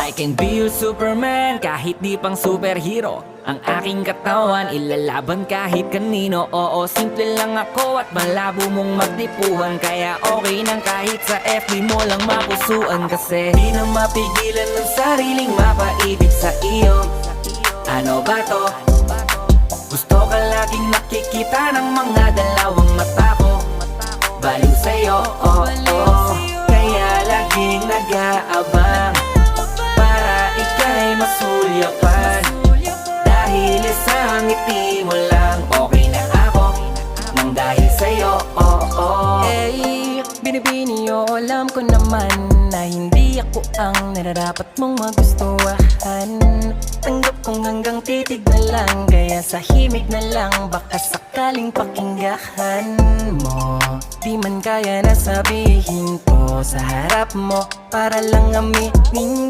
I can be your Superman kahit di pang superhero. Ang aking katawan ilalaban kahit kanino. Oo, simple lang ako at malabo mong magdipuhan. Kaya okay nang kahit sa FB mo lang mapusuan. Kasi di na mapigilan ng sariling mapaibig sa iyo. Ano ba to? Gusto ka laging nakikita ng mga dalawang mata ko. Baliw sa'yo, oh, oh. Kaya laging nag-aabang para ika'y masulyapan. Dahil isang ngiti mo lang, okay na ako nang dahil sa'yo, oh, oh. Eh, binibini o alam ko naman na hindi ako ang nararapat mong magustuhan. Tanggap kong hanggang titig na lang, kaya sa himig na lang baka sakaling pakinggan mo. Di man kaya na sabihin ko sa harap mo para lang aminin